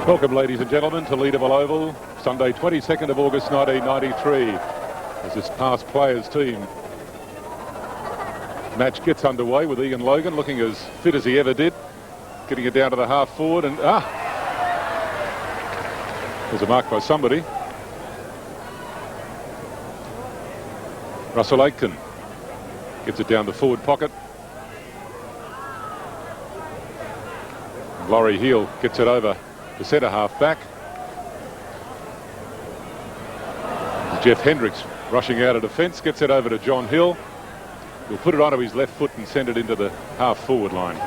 Welcome, ladies and gentlemen, to Leederville Oval, Sunday 22nd of August 1993, as this past players team match gets underway with Ian Logan looking as fit as he ever did, getting it down to the half forward, and there's a mark by somebody. Russell Aitken gets it down the forward pocket. Laurie Heel gets it over the centre half back. Jeff Hendricks rushing out of defence, gets it over to John Hill. He'll put it onto his left foot and send it into the half forward line.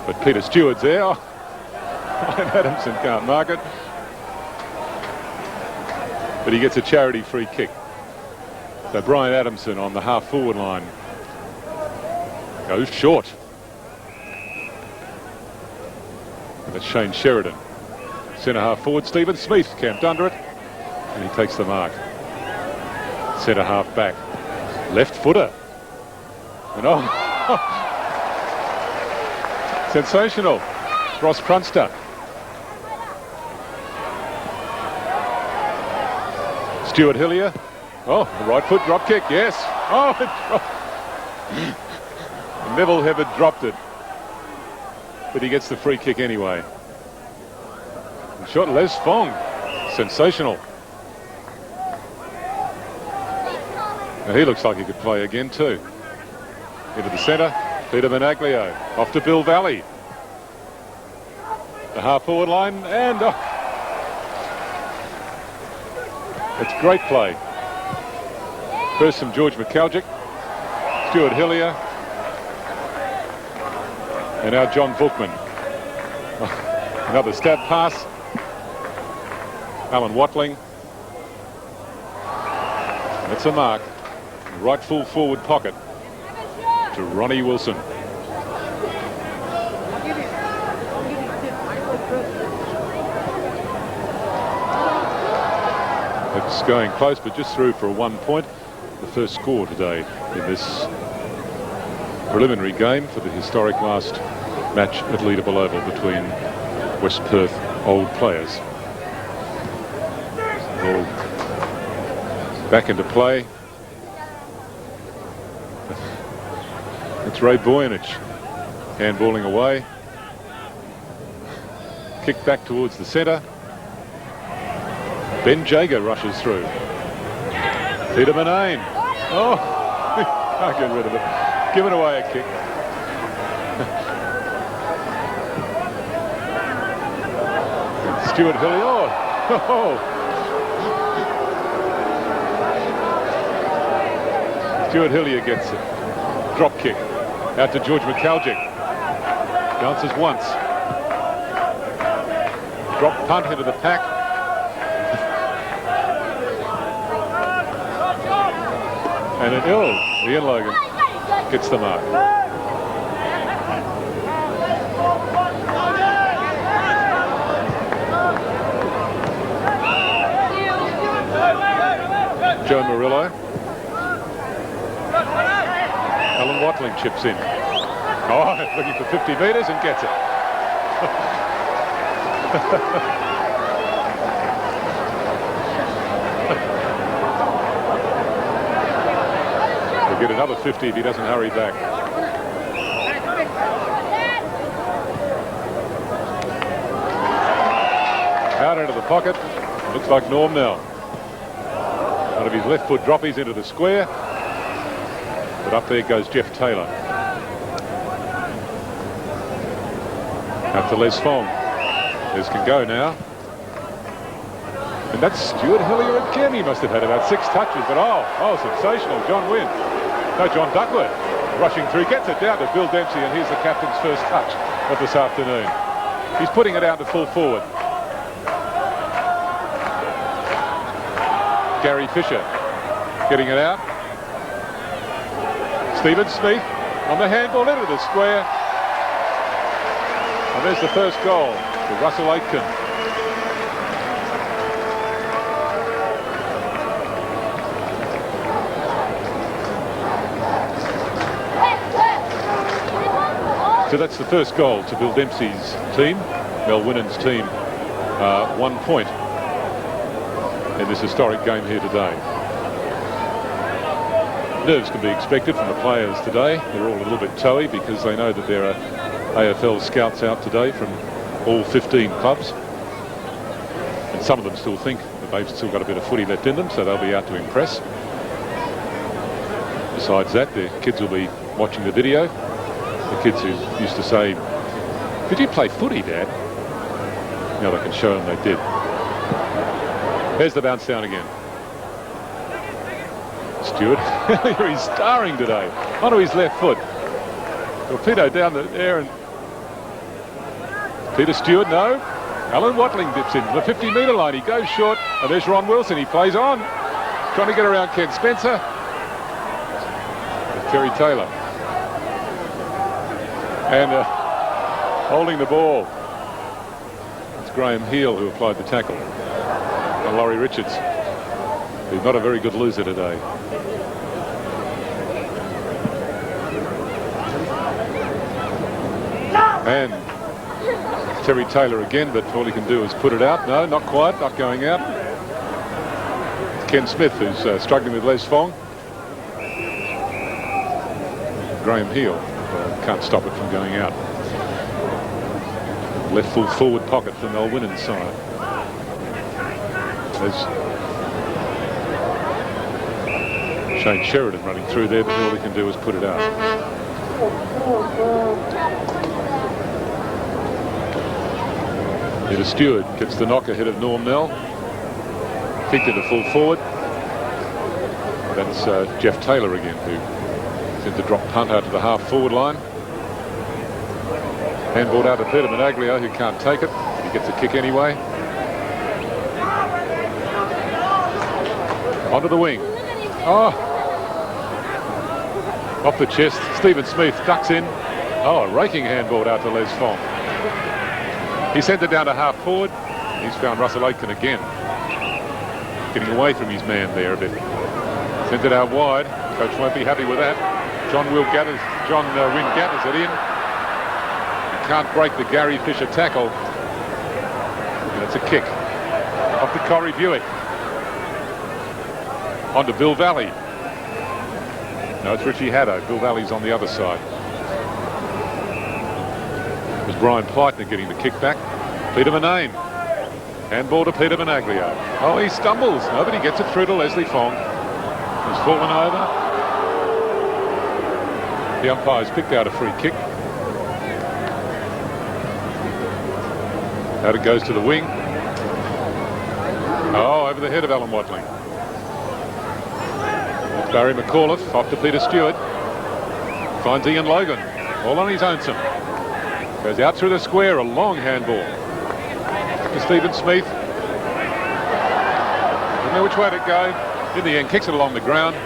But Peter Stewart's there. Oh, Adamson can't mark it. But he gets a charity free kick. So Brian Adamson on the half forward line goes short. That's Shane Sheridan. Centre half forward, Stephen Smith camped under it, and he takes the mark. Centre half back, left footer, and sensational. Ross Prunster. Stuart Hillier. Oh, the right foot drop kick, yes. Oh, it dropped. Neville Hebbard dropped it, but he gets the free kick anyway. And shot Les Fong. Sensational. Now he looks like he could play again too. Into the centre, Peter Managlio. Off to Bill Valley. The half forward line, and it's great play. First from George McAlgic, Stuart Hillier, and now John Bookman. Another stab pass. Alan Watling. That's a mark. Right full forward pocket to Ronnie Wilson. It's going close, but just through for a 1 point. The first score today in this preliminary game for the historic last match at Leederville Oval between West Perth old players. All back into play. It's Ray Boyanich handballing away. Kick back towards the centre. Ben Jager rushes through. Peter Manane. Oh, can't get rid of it. Giving away a kick. Stuart Hillier. Oh. Stuart Hillier gets it. Drop kick. Out to George McAlgic. Bounces once. Drop punt into the pack. And an Ian Logan gets the mark. Joe Murillo. Alan Watling chips in. Oh, looking for 50 metres and gets it. He'll get another 50 if he doesn't hurry back. Out into the pocket. Looks like Norm Nell. One of his left foot droppies into the square. But up there goes Jeff Taylor. Out to Les Fong. Les can go now. And that's Stuart Hillier again. He must have had about 6 touches, but oh, sensational. John Duckworth rushing through, gets it down to Bill Dempsey, and here's the captain's first touch of this afternoon. He's putting it out to full forward. Gary Fisher getting it out. Stephen Smith on the handball into the square. And there's the first goal for Russell Aitken. So that's the first goal to Bill Dempsey's team Mel Whinnen's team 1 point in this historic game here today. Nerves can be expected from the players today. They're all a little bit toey because they know that there are AFL scouts out today from all 15 clubs. And some of them still think that they've still got a bit of footy left in them, so they'll be out to impress. Besides that, their kids will be watching the video. The kids who used to say, "Did you play footy, Dad?" Now they can show them they did. There's the bounce down again. Stewart, he's starring today. Onto his left foot. Torpedo down the air and Peter Stewart, no. Alan Watling dips in the 50-metre line. He goes short, and there's Ron Wilson. He plays on, trying to get around Ken Spencer. There's Terry Taylor. And holding the ball. It's Graham Heel who applied the tackle. And Laurie Richards, who's not a very good loser today. And Terry Taylor again, but all he can do is put it out. No, not quite, not going out. Ken Smith, who's struggling with Les Fong. Graham Heel can't stop it from going out. Left full forward pocket for Mel Whinnen's side. There's Shane Sheridan running through there, but all he can do is put it out. Peter Stewart gets the knock ahead of Norm Nell. Kicked into full forward. That's Jeff Taylor again, who sent the drop punt out to the half forward line. Handball out to Peter Managlio, who can't take it. He gets a kick anyway. Onto the wing. Oh! Off the chest. Stephen Smith ducks in. Oh, a raking handball out to Les Fong. He sent it down to half forward. He's found Russell Aitken again. Getting away from his man there a bit. Sent it out wide. Coach won't be happy with that. John Wynn gathers it in. He can't break the Gary Fisher tackle. And it's a kick. Off to Corey Buick. On to Bill Valley. No, it's Richie Haddo. Bill Valley's on the other side. It was Brian Pleitner getting the kick back. Peter Manane. Handball to Peter Managlio. Oh, he stumbles. Nobody gets it through to Leslie Fong. He's fallen over. The umpire's picked out a free kick. Out it goes to the wing. Oh, over the head of Alan Watling. Barry McAuliffe off to Peter Stewart. Finds Ian Logan. All on his own. Goes out through the square. A long handball to Stephen Smith. Don't know which way to go. In the end, kicks it along the ground.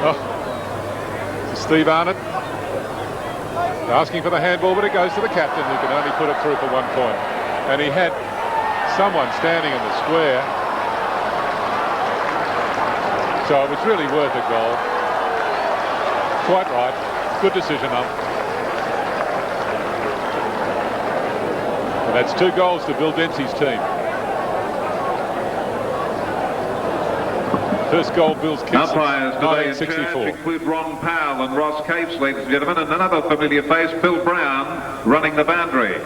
Oh, Steve Arnott asking for the handball, but it goes to the captain, who can only put it through for 1 point. And he had someone standing in the square. So it was really worth a goal. Quite right. Good decision up. And that's 2 goals to Bill Dempsey's team. First goal Bill's kicked since 1964. Include Ron Powell and Ross Capes, ladies and gentlemen, and another familiar face, Bill Brown, running the boundary.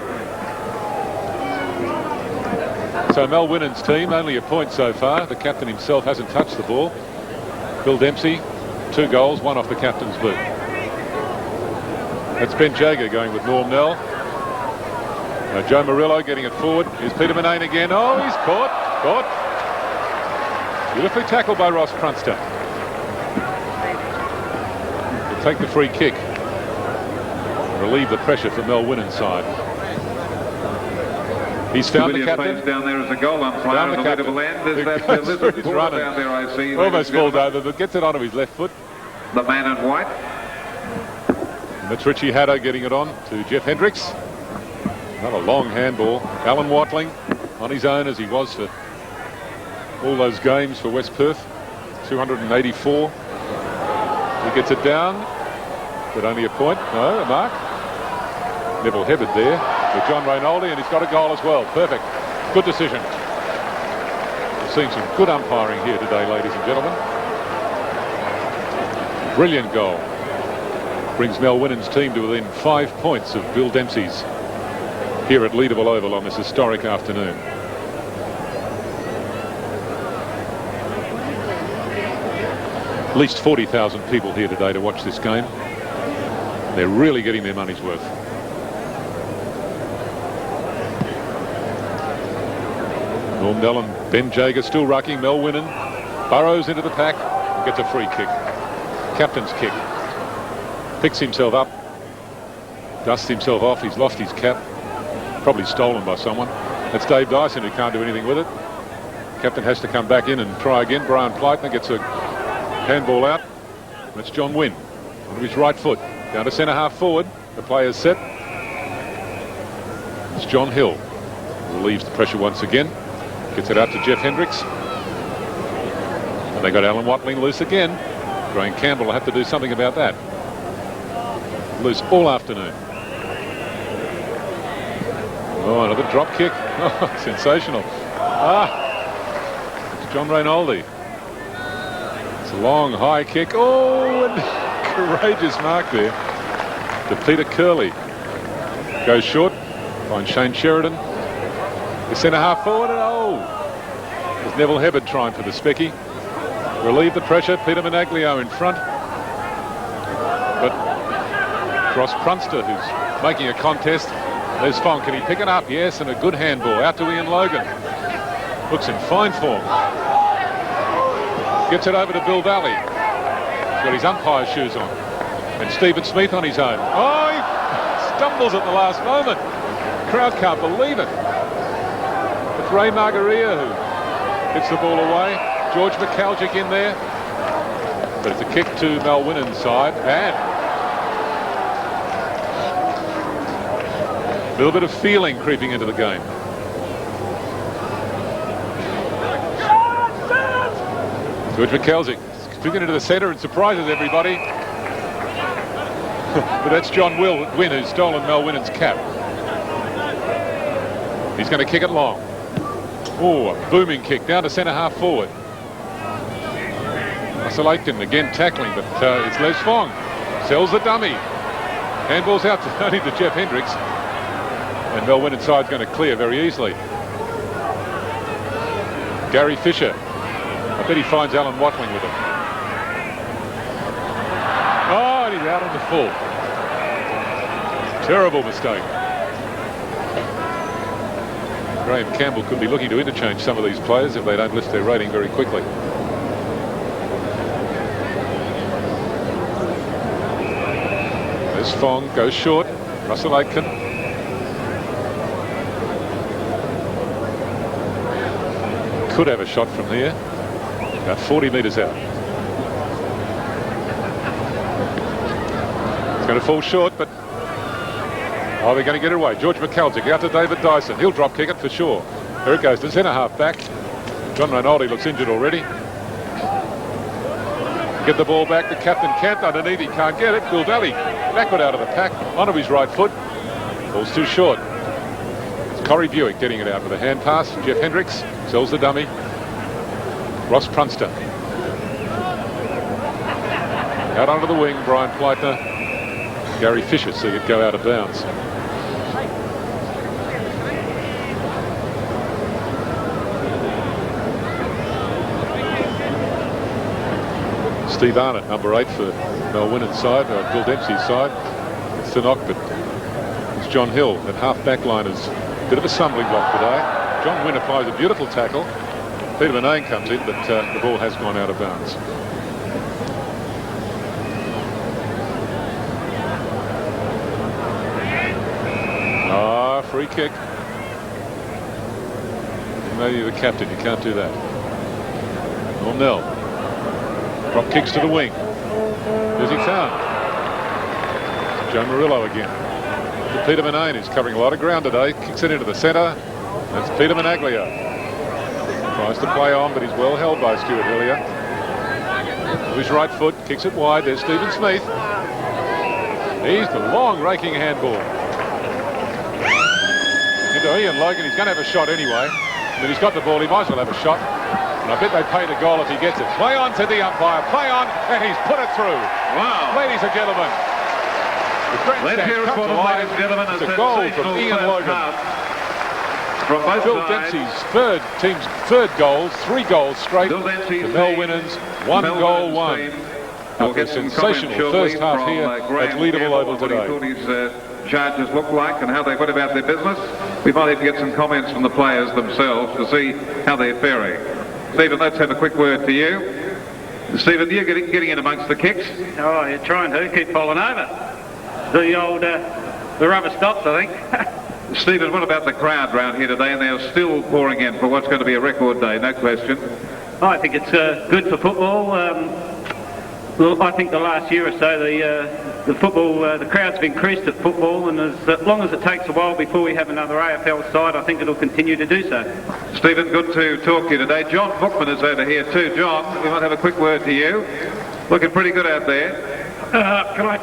So Mel Whinnen's team, only a point so far. The captain himself hasn't touched the ball. Bill Dempsey, 2 goals, 1 off the captain's boot. That's Ben Jager going with Norm Nell. Joe Murillo getting it forward. Here's Peter Manane again. Oh, he's caught. Beautifully tackled by Ross Crunster. He'll take the free kick. Relieve the pressure for Mel Whinnen's side. He's found the captain. Down there as a goal umpire at the Leederville end. There's that Elizabeth down there, I see. Almost falls over, but gets it onto his left foot. The man in white. And that's Richie Haddo getting it on to Jeff Hendricks. Another long handball. Alan Watling on his own, as he was for all those games for West Perth. 284. He gets it down, but only a point. No, a mark. Neville Hebbard there. with John Reynoldi, and he's got a goal as well. Perfect. Good decision. We've seen some good umpiring here today, ladies and gentlemen. Brilliant goal. Brings Mel Whinnen's team to within 5 points of Bill Dempsey's here at Leederville Oval on this historic afternoon. At least 40,000 people here today to watch this game. They're really getting their money's worth. Norm Nell and Ben Jager still rucking. Mel Whinnen burrows into the pack and gets a free kick. Captain's kick. Picks himself up. Dusts himself off. He's lost his cap. Probably stolen by someone. That's Dave Dyson, who can't do anything with it. Captain has to come back in and try again. Brian Pleitner gets a handball out. That's John Wynn on his right foot. Down to centre half forward. The player's set. It's John Hill. Relieves the pressure once again. Gets it out to Jeff Hendricks. And they got Alan Watling loose again. Graham Campbell will have to do something about that. Loose all afternoon. Oh, another drop kick. Oh, sensational. It's John Reynoldi. It's a long, high kick. Oh, and courageous mark there to Peter Curley. Goes short. Finds Shane Sheridan. The centre half forward. And oh, there's Neville Hebbard trying for the specky. Relieve the pressure. Peter Menaglio in front. But Ross Prunster, who's making a contest. There's Fong. Can he pick it up? Yes, and a good handball out to Ian Logan. Looks in fine form. Gets it over to Bill Valley. He's got his umpire's shoes on. And Stephen Smith on his own. Oh, he stumbles at the last moment. The crowd can't believe it. It's Ray Margaria who hits the ball away. George McAlgic in there. But it's a kick to Mel Whinnen's side. And a little bit of feeling creeping into the game. George McAlgic sticking into the centre and surprises everybody. But that's John Wynn who's stolen Mel Whinnen's cap. He's going to kick it long. Oh, a booming kick down to centre half forward. Russell Aitken again tackling, but it's Les Fong. Sells the dummy. Handball's out only to Jeff Hendricks. And Mel Whinnen's side's going to clear very easily. Gary Fisher. I bet he finds Alan Watling with him. Oh, and he's out on the full. Terrible mistake. Graham Campbell could be looking to interchange some of these players if they don't lift their rating very quickly. There's Fong, goes short. Russell Aitken. Could have a shot from here. About 40 metres out. It's going to fall short, but oh, they're going to get it away. George McAlgic out to David Dyson. He'll drop kick it for sure. There it goes to centre half back. John Reynoldi looks injured already. Get the ball back. The captain camped underneath. He can't get it. Bill Valley backward out of the pack onto his right foot. Ball's too short. It's Corey Buick getting it out with a hand pass. Jeff Hendricks sells the dummy. Ross Prunster. Out onto the wing. Brian Pleitner. Gary Fisher see it go out of bounds. Steve Arnott, number 8 for Mel Whinnen's side, Bill Dempsey's side. It's the knock, but it's John Hill at half-back line is a bit of a stumbling block today. John Wynn applies a beautiful tackle. Peter Manane comes in, but the ball has gone out of bounds. Ah, free kick. Maybe you're the captain, you can't do that. Oh, Nell. Drop kicks to the wing. Who's he found? Joe Murillo again. To Peter Manane, who's covering a lot of ground today. Kicks it into the centre. That's Peter Menaglio. Tries to play on, but he's well held by Stuart Hillier. With his right foot, kicks it wide. There's Stephen Smith. He's the long raking handball. into Ian Logan. He's going to have a shot anyway. I mean, he's got the ball. He might as well have a shot. And I bet they pay the goal if he gets it. Play on to the umpire. Play on, and he's put it through. Wow. Ladies and gentlemen. Let's hear it for them, ladies and gentlemen. It's a goal from Ian Logan. From both Bill sides. Dempsey's team's third goal, 3 goals straight. Bill Dempsey's to Mel Whinnen's 1 goal 1. We'll After a sensational first half here at Leederville Oval today. What he thought his charges looked like and how they went about their business. We might even get some comments from the players themselves to see how they're faring. Stephen, let's have a quick word to you. Stephen, you're getting in amongst the kicks. Oh, you're trying to keep falling over. The old, the rubber stops, I think. Stephen, what about the crowd round here today? And they're still pouring in for what's going to be a record day, no question. I think it's good for football. Well, I think the last year or so, the football, the crowds have increased at football, and as long as it takes a while before we have another AFL side, I think it'll continue to do so. Stephen, good to talk to you today. John Bookman is over here too. John, we might have a quick word to you. Looking pretty good out there. Can I...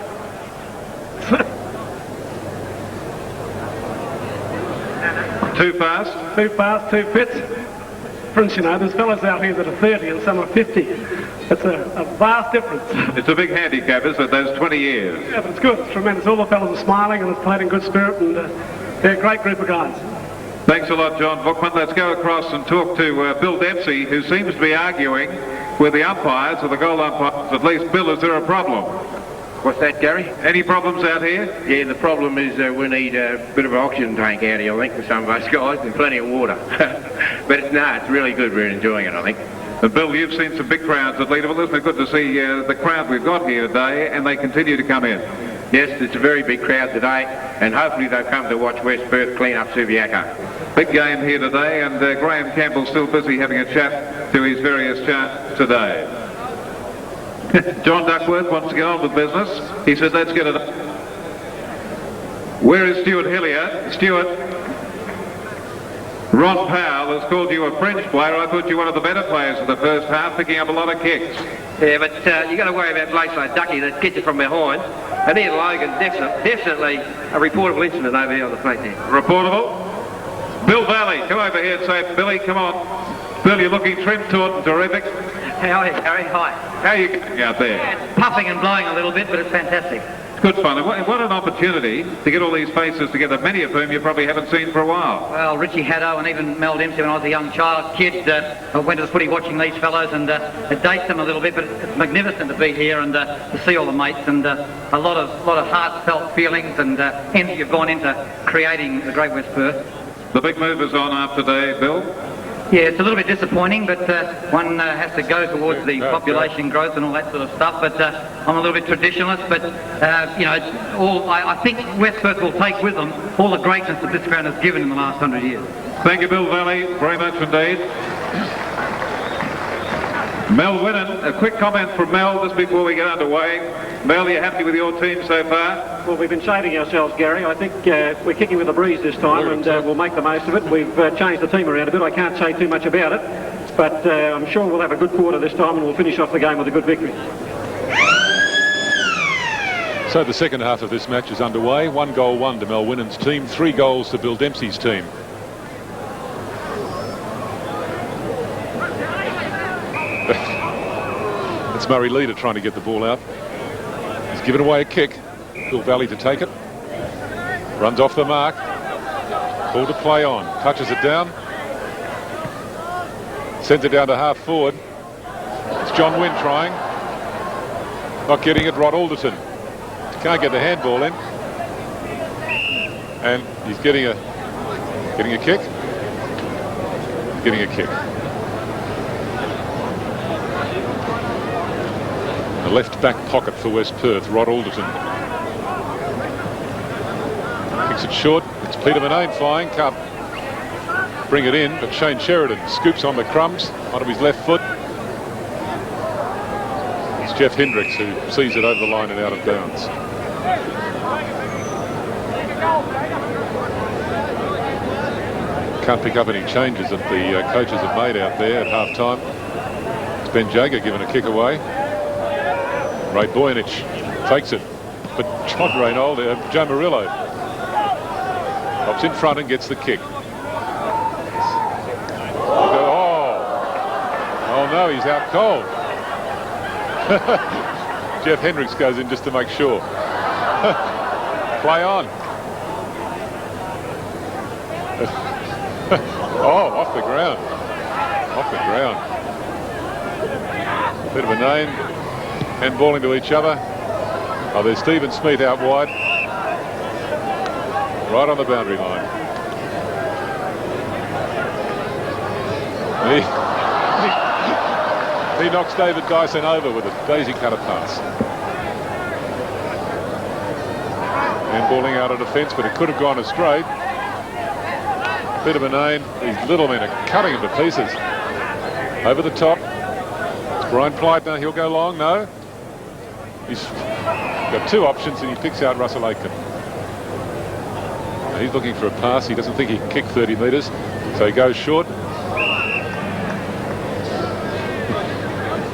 Too fast? Too fast, too fit. Difference, you know, there's fellas out here that are 30 and some are 50. It's a vast difference. It's a big handicap, isn't it, those 20 years? Yeah, but it's good. It's tremendous. All the fellas are smiling and it's played in good spirit, and they're a great group of guys. Thanks a lot, John Bookman. Let's go across and talk to Bill Dempsey, who seems to be arguing with the umpires, or the goal umpires. At least, Bill, is there a problem? What's that, Gary? Any problems out here? Yeah, the problem is we need a bit of an oxygen tank out here, I think, for some of us guys, and plenty of water. But it's really good. We're enjoying it, I think. And Bill, you've seen some big crowds at Leederville. Isn't it good to see the crowd we've got here today, and they continue to come in? Yes, it's a very big crowd today, and hopefully they'll come to watch West Perth clean up Subiaco. Big game here today, and Graham Campbell's still busy having a chat to his various chats today. John Duckworth wants to get on with business. He said, let's get it up. Where is Stuart Hillier? Stuart, Ron Powell has called you a French player. I thought you were one of the better players in the first half, picking up a lot of kicks. Yeah, but you got to worry about blokes like Ducky that get you from behind. And Ian Logan, definitely a reportable incident over here on the flank there. Reportable? Bill Valley, come over here and say, Billy, come on. Bill, you're looking trim-taut and terrific. How are you, Harry? Hi. How are you going out there? Yeah, it's puffing and blowing a little bit, but it's fantastic. It's good fun. And what an opportunity to get all these faces together, many of whom you probably haven't seen for a while. Well, Richie Haddo and even Mel Dempsey when I was a young kid, I went to the footy watching these fellows, and it dates them a little bit, but it's magnificent to be here and to see all the mates, and a lot of heartfelt feelings and energy have gone into creating the great West Perth. The big move is on after today, Bill. Yeah, it's a little bit disappointing, but one has to go towards the population growth and all that sort of stuff. But I'm a little bit traditionalist, but you know, I think West Perth will take with them all the greatness that this ground has given in the last 100 years. Thank you, Bill Valley, very much indeed. Mel Whinnen, a quick comment from Mel just before we get underway. Mel, are you happy with your team so far? Well, we've been shading ourselves, Gary. I think we're kicking with a breeze this time, and we'll make the most of it. We've changed the team around a bit. I can't say too much about it, but I'm sure we'll have a good quarter this time, and we'll finish off the game with a good victory. So the second half of this match is underway. 1 goal 1 to Mel Whinnen's team, 3 goals to Bill Dempsey's team. It's Murray Leader trying to get the ball out. He's given away a kick. Bill Valley to take it. Runs off the mark. Ball to play on. Touches it down. Sends it down to half forward. It's John Wynn trying. Not getting it. Rod Alderton can't get the handball in. And he's getting a kick. Getting a kick. The left back pocket for West Perth, Rod Alderton. Kicks it short. It's Peter Manane flying. Can't bring it in, but Shane Sheridan scoops on the crumbs onto his left foot. It's Jeff Hendricks who sees it over the line and out of bounds. Can't pick up any changes that the coaches have made out there at half-time. It's Ben Jagger giving a kick away. Ray Boyanich takes it, but John Reynolds, Joe Murillo. Pops in front and gets the kick. Oh no, he's out cold. Jeff Hendricks goes in just to make sure. Play on. Oh, off the ground. Off the ground. Bit of a name. Handballing to each other. Oh, there's Stephen Smith out wide. Right on the boundary line. He knocks David Dyson over with a daisy cutter pass. Handballing out of defence, but it could have gone astray. Bit of a name. These little men are cutting him to pieces. Over the top. It's Brian Pleitner. He'll go long. No. He's got two options and he picks out Russell Aitken. He's looking for a pass. He doesn't think he can kick 30 metres, so he goes short.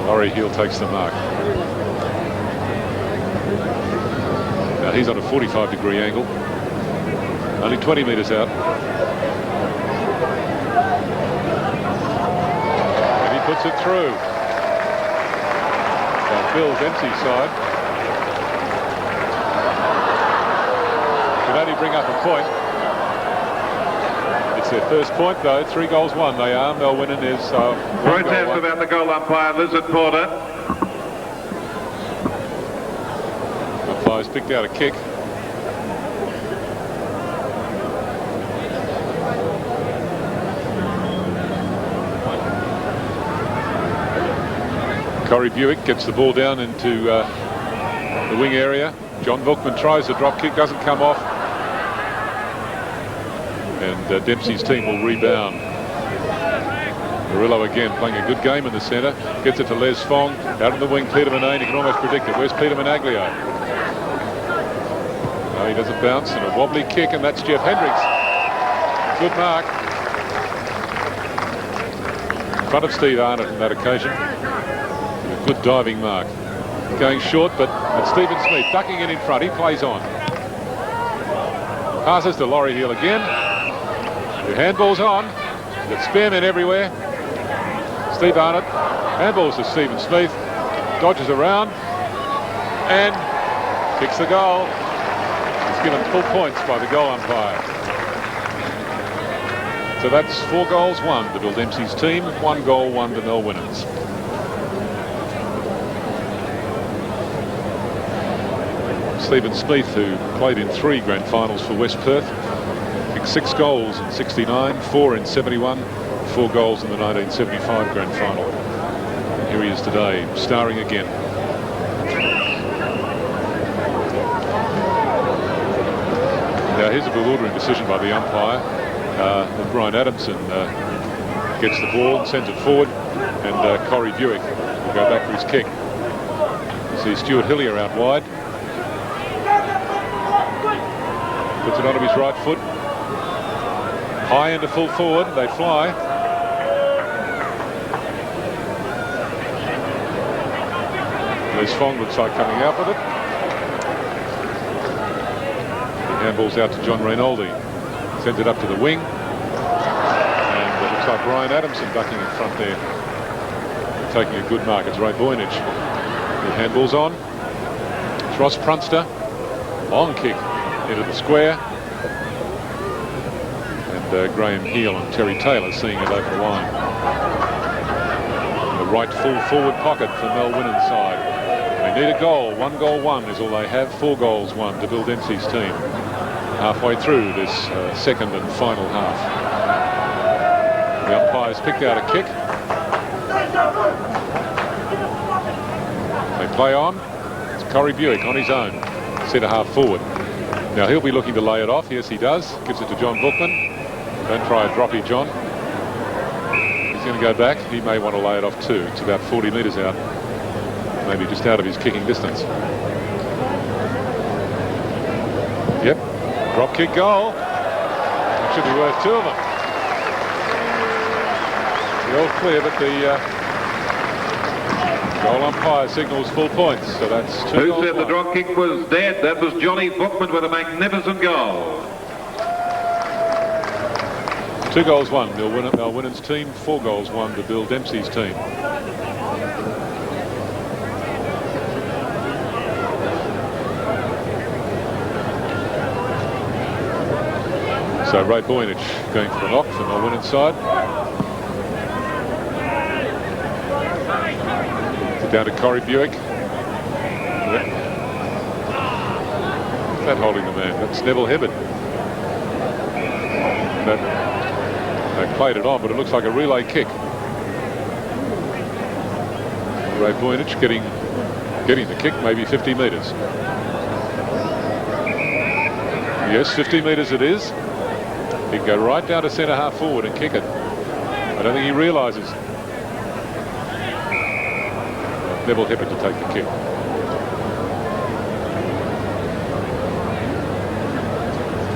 Laurie Hill takes the mark. Now he's on a 45-degree angle. Only 20 metres out. And he puts it through. Now Bill Dempsey's side can only bring up a point. It's their first point though. 3 goals won. They are. Mel Whinnen is protest about the goal umpire, Lizard Porter. Umpire's picked out a kick. Corey Buick gets the ball down into the wing area. John Volkman tries the drop kick, doesn't come off. And Dempsey's team will rebound. Murillo again playing a good game in the centre. Gets it to Les Fong. Out in the wing, Peter Manane. You can almost predict it. Where's Peter Managlio? No, he doesn't bounce. And a wobbly kick, and that's Jeff Hendricks. Good mark. In front of Steve Arnott on that occasion. A good diving mark. Going short, but it's Stephen Smith ducking it in front. He plays on. Passes to Laurie Hill again. The handball's on. There's spearmen everywhere. Steve Arnott. Handballs to Stephen Smith. Dodges around. And kicks the goal. He's given full points by the goal umpire. So that's 4 goals won to Bill Dempsey's team. 1 goal won to Mel Whinnen's. Stephen Smith, who played in 3 grand finals for West Perth, kicked 6 goals in 69, 4 in 71, 4 goals in the 1975 grand final. And here he is today, starring again. Now here's a bewildering decision by the umpire. Brian Adamson gets the ball and sends it forward, and Corey Buick will go back for his kick. You see Stuart Hillier out wide. Puts it onto his right foot. High into full forward. They fly. Les Fong looks like coming out with it. The handball's out to John Reynoldi. Sends it up to the wing. And it looks like Brian Adamson ducking in front there. Taking a good mark. It's Ray Boynage. The handball's on. It's Ross Prunster. Long kick into the square, and Graham Heel and Terry Taylor seeing it over the line. The right full forward pocket for Mel Whinnen's side. They need a goal. 1 goal won is all they have. 4 goals won to Bill Dempsey's team. Halfway through this second and final half. The umpires picked out a kick. They play on. It's Corey Buick on his own. Centre half forward. Now he'll be looking to lay it off. Yes, he does. Gives it to John Bookman. Don't try a droppy, John. He's going to go back. He may want to lay it off too. It's about 40 metres out. Maybe just out of his kicking distance. Yep. Drop kick goal. That should be worth 2 of them. The all clear, but the goal umpire signals full points, so that's 2 goals. Who said the drop kick was dead? That was Johnny Bookman with a magnificent goal. 2 goals won. Mel Whinnen's team, 4 goals won to Bill Dempsey's team. So Ray Boynich going for a knock from Mel Whinnen's side. Down to Corey Buick. That holding the man? That's Neville Hibbard. They played it on, but it looks like a relay kick. Ray Boynich getting the kick, maybe 50 metres. Yes, 50 metres it is. He can go right down to centre half forward and kick it. I don't think he realises. Neville Hibbard to take the kick.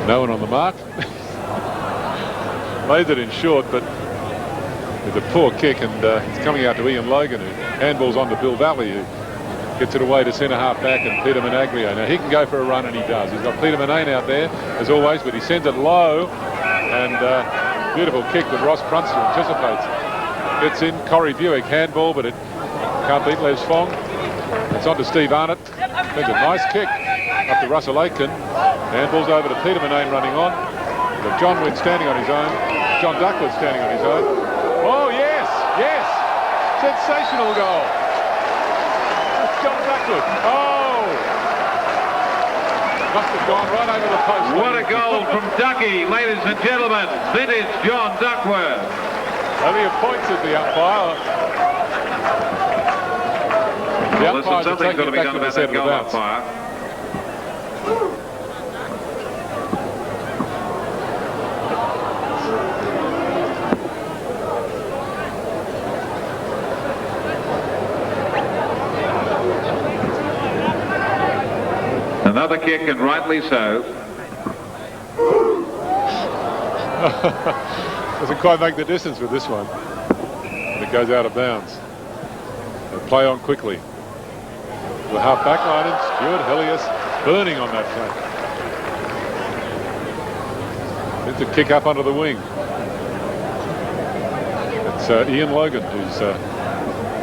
No one on the mark. Lays it in short, but with a poor kick, and it's coming out to Ian Logan, who handballs on to Bill Valley, who gets it away to centre half back, and Peter Menaglio. Now he can go for a run, and he does. He's got Peter Manane out there as always, but he sends it low, and beautiful kick that Ross Prunster anticipates. Gets in. Corey Buick handball, but it can't beat Les Fong. It's on to Steve Arnott. There's a nice kick up to Russell Aitken. Handball's over to Peter Manane running on. But John Wynn standing on his own. John Duckworth standing on his own. Oh, yes, yes. Sensational goal. That's John Duckworth. Oh. Must have gone right over the post. What a goal from Ducky, ladies and gentlemen. Vintage John Duckworth. Only points at the umpire. Well, listen, something's got to be done about that goal umpire. Another kick, and rightly so. Doesn't quite make the distance with this one. It goes out of bounds. They play on quickly. The half back line, and Stuart Hillius burning on that flank. It's a kick up under the wing. It's Ian Logan who's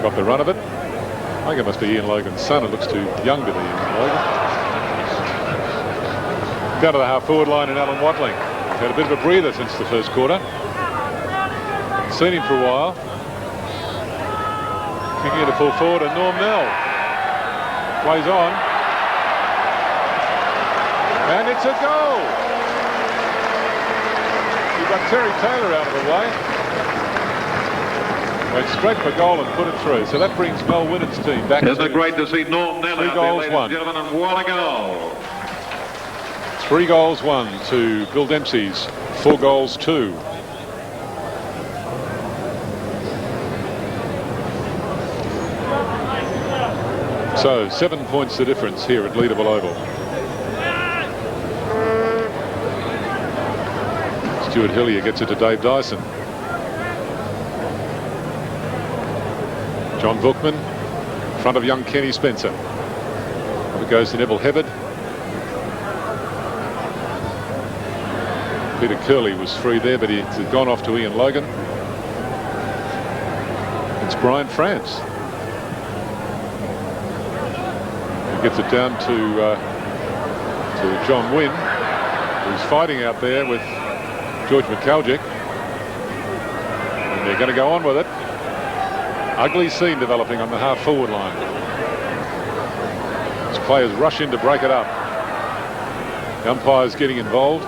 got the run of it. I think it must be Ian Logan's son. It looks too young to be Ian Logan. Down to the half forward line, and Alan Watling. He's had a bit of a breather since the first quarter. Seen him for a while. Kicking it to full forward, and Norm Nell plays on. And it's a goal. You've got Terry Taylor out of the way. Went straight for goal and put it through. So that brings Mel Whinnen's team back. Isn't it great to see Norm Nell out there, ladies and gentlemen, and what a goal. 3 goals won to Bill Dempsey's 4 goals 2. So 7 points the difference here at Leederville Oval. Stuart Hillier gets it to Dave Dyson. John Bookman in front of young Kenny Spencer. Up it goes to Neville Hibbard. Peter Curley was free there, but it's gone off to Ian Logan. It's Brian France. He gets it down to John Wynn, who's fighting out there with George McAlgic. And they're going to go on with it. Ugly scene developing on the half forward line. As players rush in to break it up. The umpire's getting involved.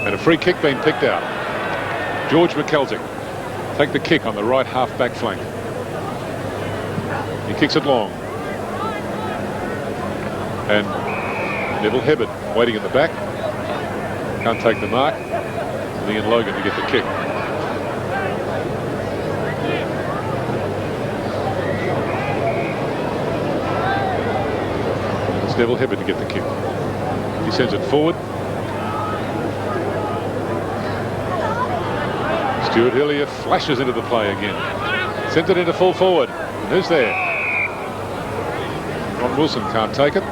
And a free kick being picked out. George McAlgic take the kick on the right half back flank. He kicks it long. And Neville Hibbard waiting in the back. Can't take the mark. And Ian Logan to get the kick. It's Neville Hibbard to get the kick. He sends it forward. Stuart Hillier flashes into the play again. Sent it into full forward. And who's there? Ron Wilson can't take it.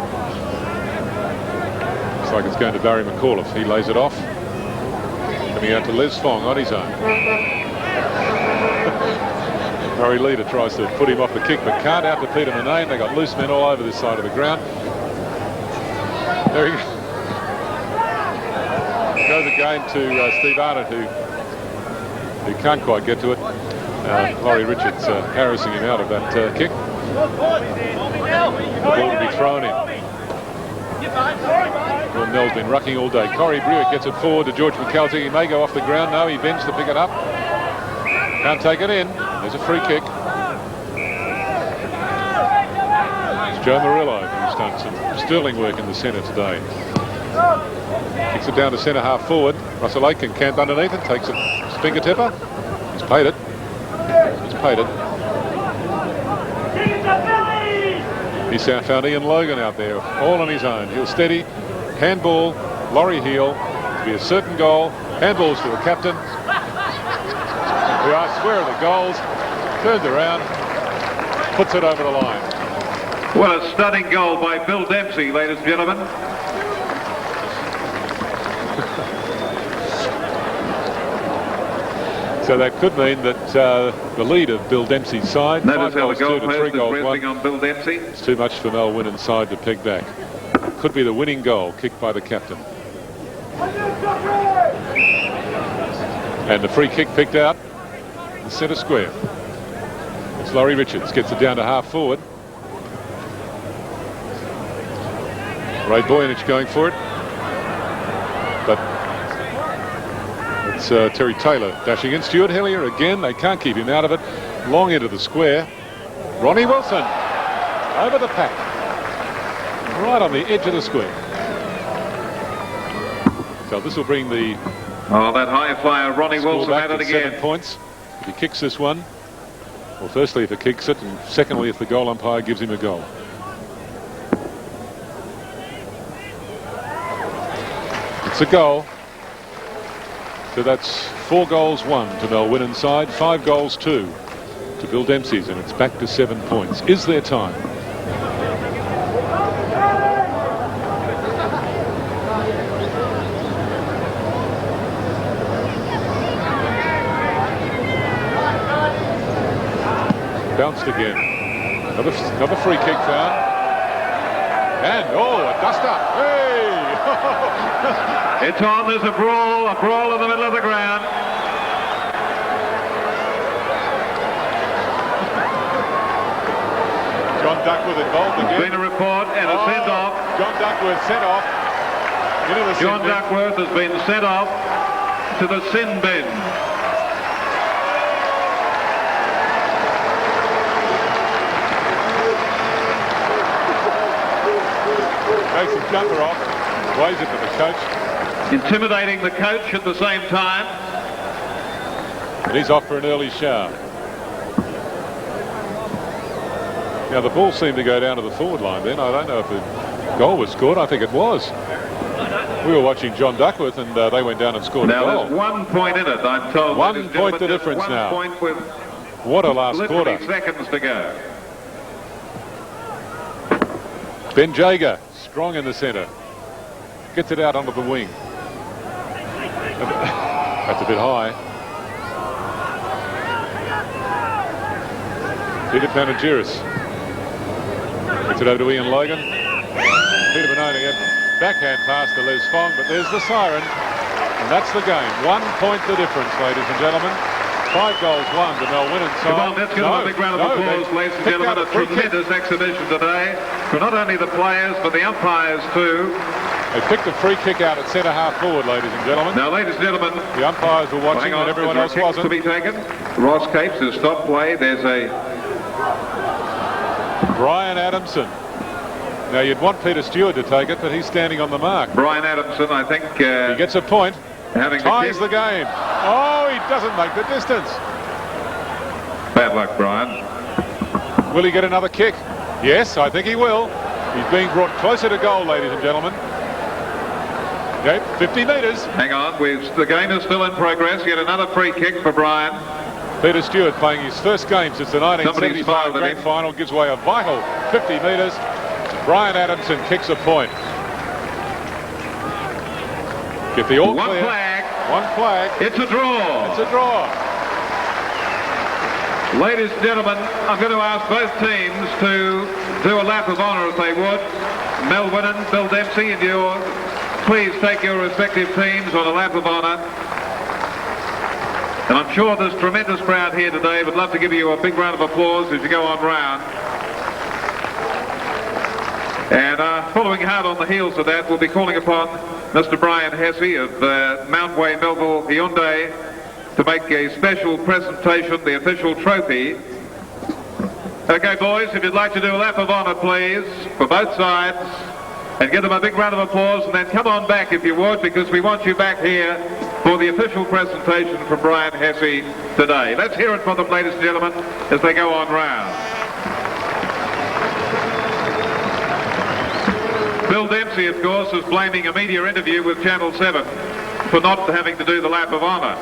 Looks like it's going to Barry McAuliffe. He lays it off. Coming out to Les Fong on his own. Murray Leader tries to put him off the kick, but can't. Out to Peter Manane. They got loose men all over this side of the ground. There he goes. Goes again to Steve Arnott, who can't quite get to it. Laurie Richards harassing him out of that kick. The ball to be thrown in. Well, Mel's been rucking all day. Corey Brewitt gets it forward to George McCarthy. He may go off the ground. No, he bends to pick it up. Can't take it in. There's a free kick. It's Joe Murillo, who's done some sterling work in the centre today. Kicks it down to centre half forward. Russell Aitken can't underneath it. Takes it. Finger tipper. He's paid it. He's paid it. He's found Ian Logan out there, all on his own. He'll steady. Handball. Laurie Heel. To be a certain goal. Handballs to the captain. I swear of the goals. Turns around. Puts it over the line. Well, a stunning goal by Bill Dempsey, ladies and gentlemen. So that could mean that the lead of Bill Dempsey's side, notice how the goalpost is goals resting on Bill Dempsey. It's too much for Mel Whinnen's side to peg back. Could be the winning goal, kicked by the captain. And the free kick picked out in the centre square. It's Laurie Richards, gets it down to half forward. Ray Boyanich going for it. But it's Terry Taylor dashing in. Stuart Hillier again. They can't keep him out of it. Long into the square. Ronnie Wilson over the pack. Right on the edge of the square. So this will bring the... Oh, that high flyer, Ronnie Wilson at it again. 7 points. If he kicks this one. Well, firstly, if he kicks it. And secondly, if the goal umpire gives him a goal. It's a goal. So that's 4 goals 1 to Mel Whinnen's side, 5 goals 2 to Bill Dempsey's, and it's back to 7 points. Is there time? Bounced again. Another free kick found. And, oh, a dust-up. Hey! It's on, there's a brawl in the middle of the ground. John Duckworth involved again. There's been a report and a send-off. John Duckworth sent off. Into the John Duckworth has been sent off to the sin bin. Takes his jumper off, waves it to the coach. Intimidating the coach at the same time. And he's off for an early shower. Now the ball seemed to go down to the forward line then. I don't know if the goal was scored. I think it was. We were watching John Duckworth and they went down and scored a goal. Now there's 1 point in it, I'm told. 1 point the difference now. 1 point with what a last quarter. seconds to go. Ben Jager, strong in the centre. Gets it out onto the wing. That's a bit high. Peter Panagiris. Gets it over to Ian Logan. Peter Benoni again. Backhand pass to Les Fong, but there's the siren. And that's the game. 1 point the difference, ladies and gentlemen. 5 goals 1 to Mel Whinnen's side. Come on, let's give them a big round of applause, ladies and gentlemen. A tremendous exhibition today for not only the players, but the umpires too. They picked a free kick out at centre half forward, ladies and gentlemen. Now, ladies and gentlemen, the umpires were watching and everyone else wasn't. To be taken. Ross Capes has stopped play. There's a... Brian Adamson. Now, you'd want Peter Stewart to take it, but he's standing on the mark. Brian Adamson, I think... he gets a point. Ties the game. Oh, he doesn't make the distance. Bad luck, Brian. Will he get another kick? Yes, I think he will. He's being brought closer to goal, ladies and gentlemen. Okay, 50 metres. Hang on, the game is still in progress. Yet another free kick for Brian. Peter Stewart playing his first game since the 1975 Grand Final gives away a vital 50 metres. Brian Adamson kicks a point. Get the all One clear. flag. One flag. It's a draw. It's a draw. Ladies and gentlemen, I'm going to ask both teams to do a lap of honour if they would. Mel Whinnen, Bill Dempsey, and you, please take your respective teams on a lap of honour. And I'm sure this tremendous crowd here today would love to give you a big round of applause as you go on round. And following hard on the heels of that, we'll be calling upon Mr. Brian Hesse of Mountway Melville Hyundai to make a special presentation, the official trophy. Okay, boys, if you'd like to do a lap of honour, please, for both sides, and give them a big round of applause, and then come on back if you would, because we want you back here for the official presentation from Brian Hesse today. Let's hear it from them, ladies and gentlemen, as they go on round. Bill Dempsey, of course, is blaming a media interview with Channel 7 for not having to do the lap of honour.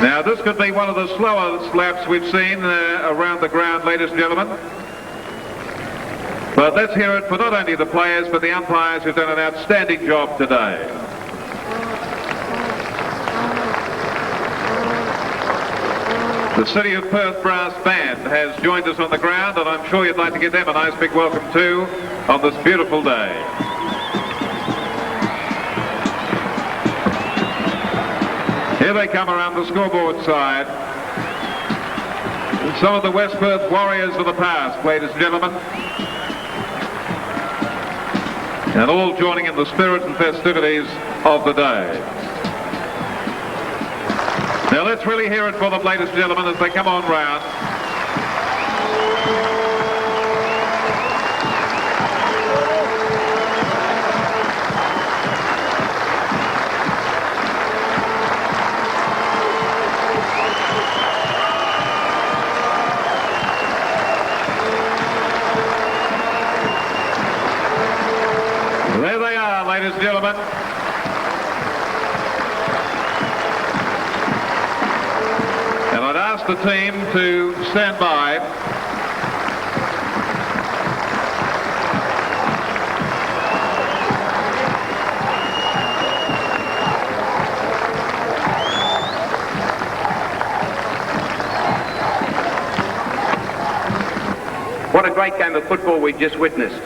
Now, this could be one of the slowest laps we've seen around the ground, ladies and gentlemen. But let's hear it for not only the players, but the umpires who've done an outstanding job today. The City of Perth Brass Band has joined us on the ground, and I'm sure you'd like to give them a nice big welcome too on this beautiful day. Here they come around the scoreboard side. Some of the West Perth warriors of the past, ladies and gentlemen. And all joining in the spirit and festivities of the day. Now let's really hear it for them, ladies and gentlemen, as they come on round. There they are, ladies and gentlemen. And I'd ask the team to stand by. What a great game of football we just witnessed.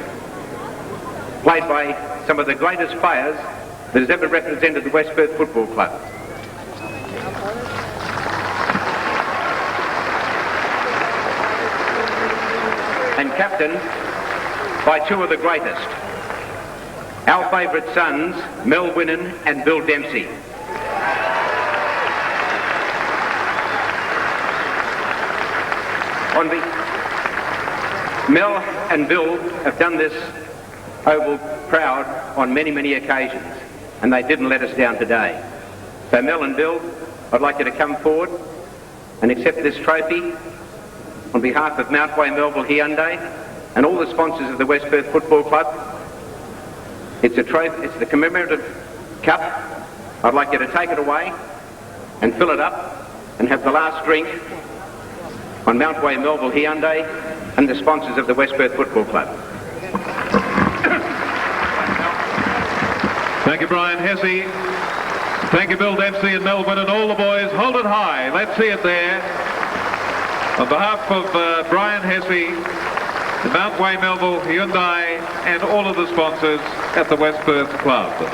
Played by some of the greatest players that has ever represented the West Perth Football Club. And captained by two of the greatest. Our favourite sons, Mel Whinnen and Bill Dempsey. Mel and Bill have done this oval proud on many, many occasions, and they didn't let us down today. So Mel and Bill, I'd like you to come forward and accept this trophy on behalf of Mountway Melville Hyundai and all the sponsors of the West Perth Football Club. It's a trophy, it's the commemorative cup. I'd like you to take it away and fill it up and have the last drink on Mountway Melville Hyundai and the sponsors of the West Perth Football Club. Thank you, Brian Hesse. Thank you, Bill Dempsey and Mel Whinnen and all the boys. Hold it high. Let's see it there. On behalf of Brian Hesse, the Mountway Melville Hyundai and all of the sponsors at the West Perth Club.